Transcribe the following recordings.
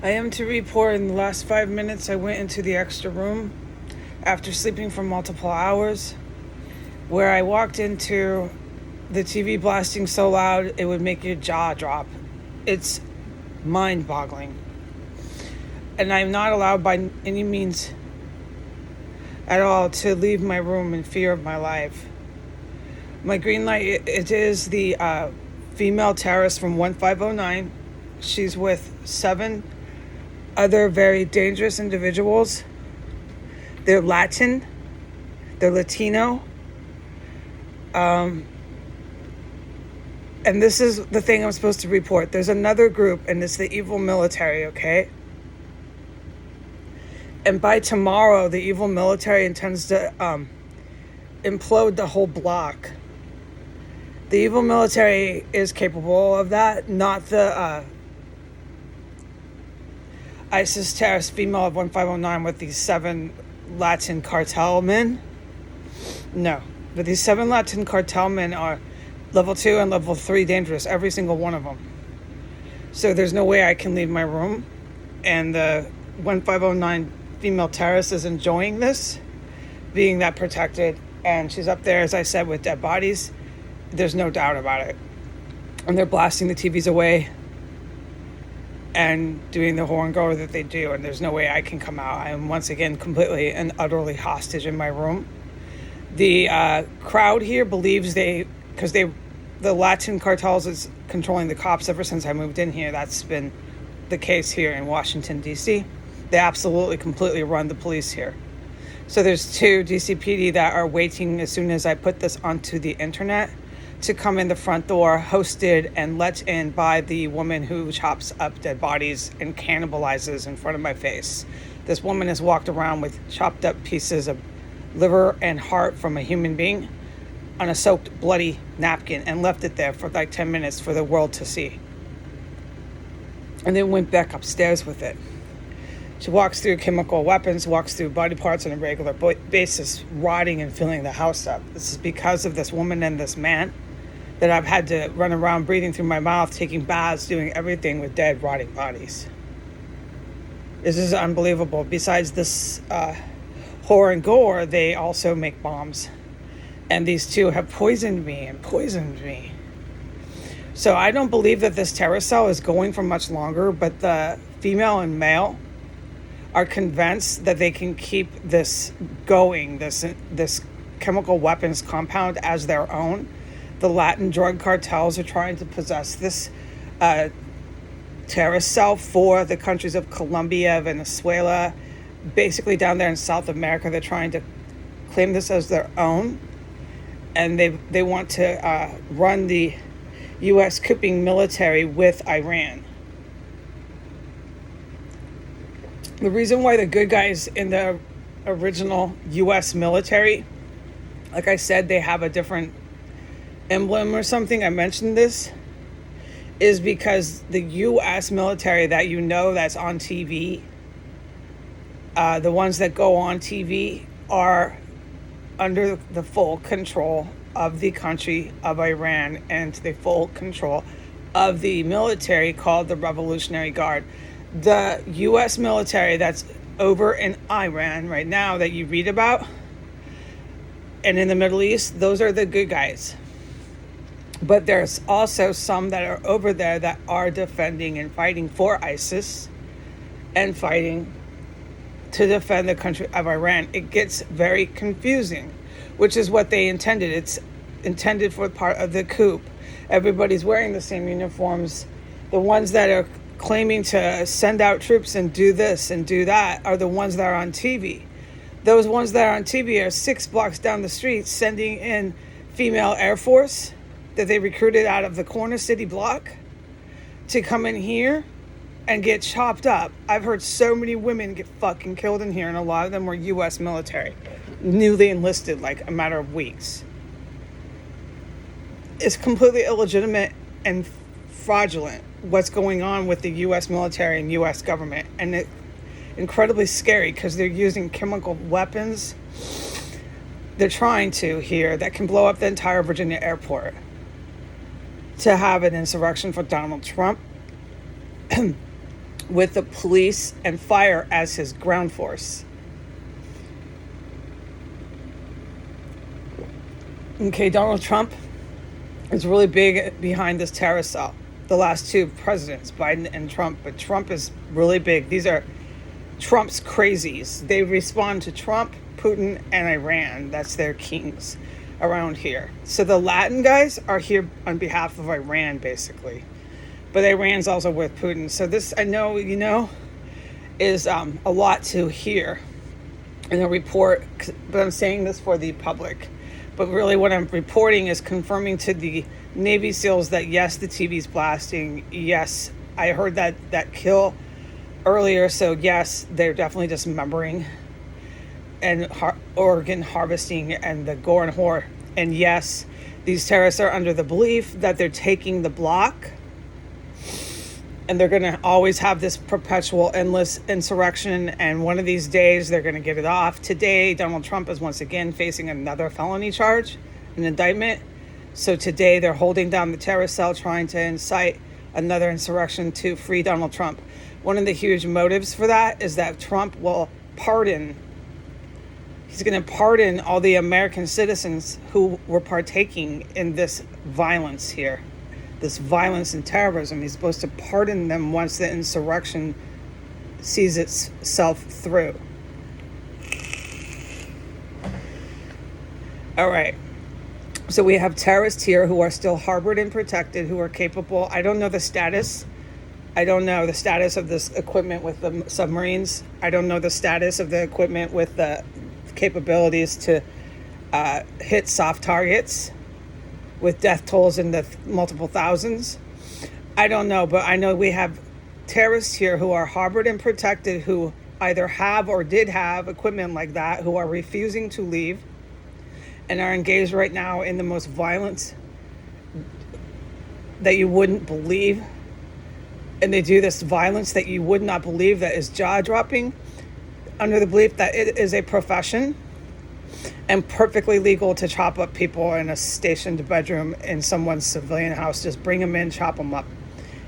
I am to report in the last 5 minutes I went into the extra room after sleeping for multiple hours, where I walked into the TV blasting so loud it would make your jaw drop. It's mind-boggling. And I'm not allowed by any means at all to leave my room in fear of my life. My green light, it is the female terrorist from 1509. She's with 7 other very dangerous individuals. They're Latin, they're Latino, and this is the thing I'm supposed to report. There's another group, and it's the evil military, okay? And by tomorrow, the evil military intends to implode the whole block. The evil military is capable of that, not the ISIS terrorist female of 1509 with these 7 Latin cartel men. No, but these 7 Latin cartel men are level 2 and level 3 dangerous, every single one of them. So there's no way I can leave my room. And the 1509 female terrorist is enjoying this, being that protected. And she's up there, as I said, with dead bodies. There's no doubt about it. And they're blasting the TVs away and doing the horn goer that they do, and there's no way I can come out. I am once again completely and utterly hostage in my room. The crowd here believes the Latin cartels is controlling the cops ever since I moved in here. That's been the case here in Washington, D.C. They absolutely, completely run the police here. So there's 2 DCPD that are waiting as soon as I put this onto the internet to come in the front door, hosted and let in by the woman who chops up dead bodies and cannibalizes in front of my face. This woman has walked around with chopped up pieces of liver and heart from a human being on a soaked, bloody napkin and left it there for like 10 minutes for the world to see. And then went back upstairs with it. She walks through chemical weapons, walks through body parts on a regular basis, rotting and filling the house up. This is because of this woman and this man that I've had to run around breathing through my mouth, taking baths, doing everything with dead, rotting bodies. This is unbelievable. Besides this horror and gore, they also make bombs. And these 2 have poisoned me. So I don't believe that this terrorist cell is going for much longer, but the female and male are convinced that they can keep this going, this chemical weapons compound as their own. The Latin drug cartels are trying to possess this terrorist cell for the countries of Colombia, Venezuela, basically down there in South America. They're trying to claim this as their own, and they want to run the U.S. couping military with Iran. The reason why the good guys in the original U.S. military, like I said, they have a different emblem or something, I mentioned this, is because the U.S. military that that's on TV, the ones that go on TV are under the full control of the country of Iran and the full control of the military called the Revolutionary Guard. The U.S. military that's over in Iran right now that you read about and in the Middle East, those are the good guys. But there's also some that are over there that are defending and fighting for ISIS and fighting to defend the country of Iran. It gets very confusing, which is what they intended. It's intended for part of the coup. Everybody's wearing the same uniforms. The ones that are claiming to send out troops and do this and do that are the ones that are on TV. Those ones that are on TV are 6 blocks down the street sending in female Air Force that they recruited out of the corner city block to come in here and get chopped up. I've heard so many women get fucking killed in here, and a lot of them were U.S. military, newly enlisted, like a matter of weeks. It's completely illegitimate and fraudulent what's going on with the U.S. military and U.S. government, and it's incredibly scary because they're using chemical weapons. They're trying to here that can blow up the entire Virginia airport to have an insurrection for Donald Trump. with the police and fire as his ground force. Okay, Donald Trump is really big behind this terror cell. The last two presidents, Biden and Trump, but Trump is really big. These are Trump's crazies. They respond to Trump, Putin, and Iran. That's their kings around here. So the Latin guys are here on behalf of Iran, basically. But Iran's also with Putin. So this, I know, is a lot to hear in a report, but I'm saying this for the public. But really what I'm reporting is confirming to the Navy SEALs that yes, the TV's blasting. Yes, I heard that kill earlier. So yes, they're definitely dismembering and organ harvesting and the gore and horror. And yes, these terrorists are under the belief that they're taking the block. And they're going to always have this perpetual, endless insurrection. And one of these days, they're going to get it off. Today, Donald Trump is once again facing another felony charge, an indictment. So today, they're holding down the terror cell, trying to incite another insurrection to free Donald Trump. One of the huge motives for that is that Trump will pardon. He's going to pardon all the American citizens who were partaking in this violence here. This violence and terrorism. He's supposed to pardon them once the insurrection sees itself through. All right. So we have terrorists here who are still harbored and protected, who are capable. I don't know the status. I don't know the status of this equipment with the submarines. I don't know the status of the equipment with the capabilities to hit soft targets with death tolls in the multiple thousands. I don't know, but I know we have terrorists here who are harbored and protected, who either have or did have equipment like that, who are refusing to leave and are engaged right now in the most violence that you wouldn't believe. And they do this violence that you would not believe, that is jaw-dropping, under the belief that it is a profession and perfectly legal to chop up people in a stationed bedroom in someone's civilian house. Just bring them in, chop them up.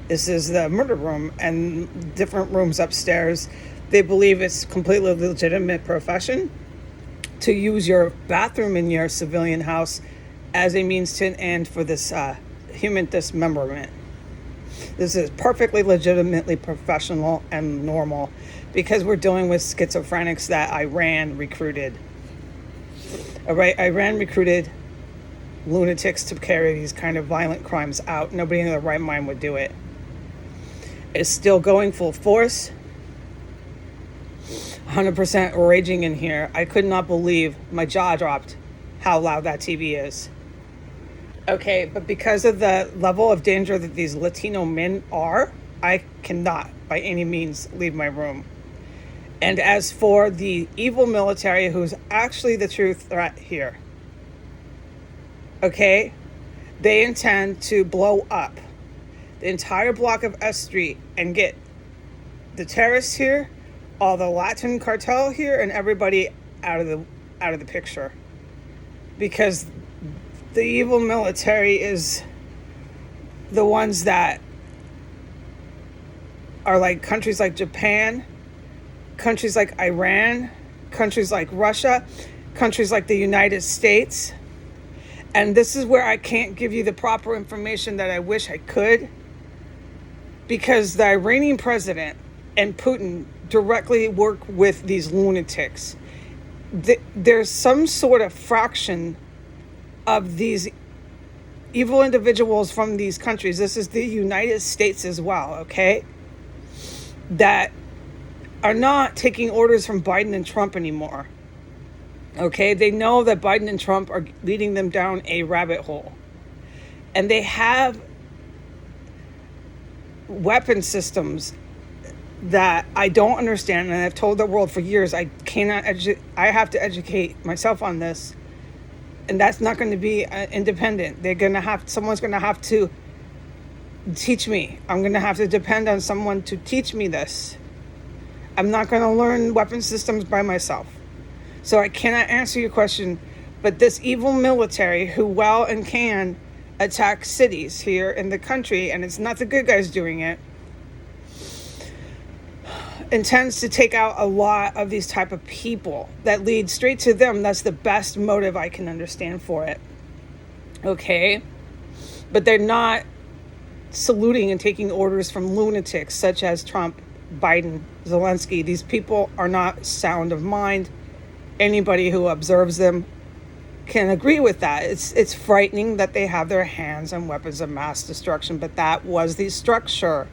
This is the murder room and different rooms upstairs. They believe it's completely legitimate profession to use your bathroom in your civilian house as a means to an end for this human dismemberment. This is perfectly legitimately professional and normal because we're dealing with schizophrenics that Iran recruited. All right, Iran recruited lunatics to carry these kind of violent crimes out. Nobody in their right mind would do it. It's still going full force. 100% raging in here. I could not believe, my jaw dropped, how loud that TV is. Okay, but because of the level of danger that these Latino men are, I cannot by any means leave my room. And as for the evil military, who's actually the true threat here, okay, they intend to blow up the entire block of S Street and get the terrorists here, all the Latin cartel here, and everybody out of the picture, because the evil military is the ones that are like countries like Japan, countries like Iran, countries like Russia, countries like the United States. And this is where I can't give you the proper information that I wish I could, because the Iranian president and Putin directly work with these lunatics. There's some sort of fraction of these evil individuals from these countries. This is the United States as well, okay? That are not taking orders from Biden and Trump anymore. Okay, they know that Biden and Trump are leading them down a rabbit hole. And they have weapon systems that I don't understand, and I've told the world for years I have to educate myself on this. And that's not going to be independent. Someone's going to have to teach me. I'm going to have to depend on someone to teach me this. I'm not going to learn weapon systems by myself. So I cannot answer your question, but this evil military who will and can attack cities here in the country, and it's not the good guys doing it. intends to take out a lot of these type of people that lead straight to them. That's the best motive I can understand for it. Okay? But they're not saluting and taking orders from lunatics such as Trump, Biden, Zelensky. These people are not sound of mind. Anybody who observes them can agree with that. It's frightening that they have their hands on weapons of mass destruction, but that was the structure.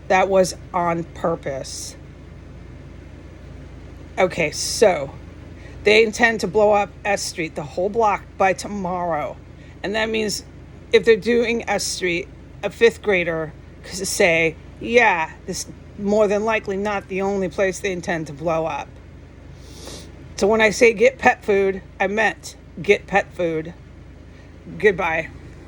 That was on purpose. Okay, so they intend to blow up S Street, the whole block, by tomorrow. And that means if they're doing S Street, a fifth grader could say, yeah, this is more than likely not the only place they intend to blow up. So when I say get pet food, I meant get pet food. Goodbye.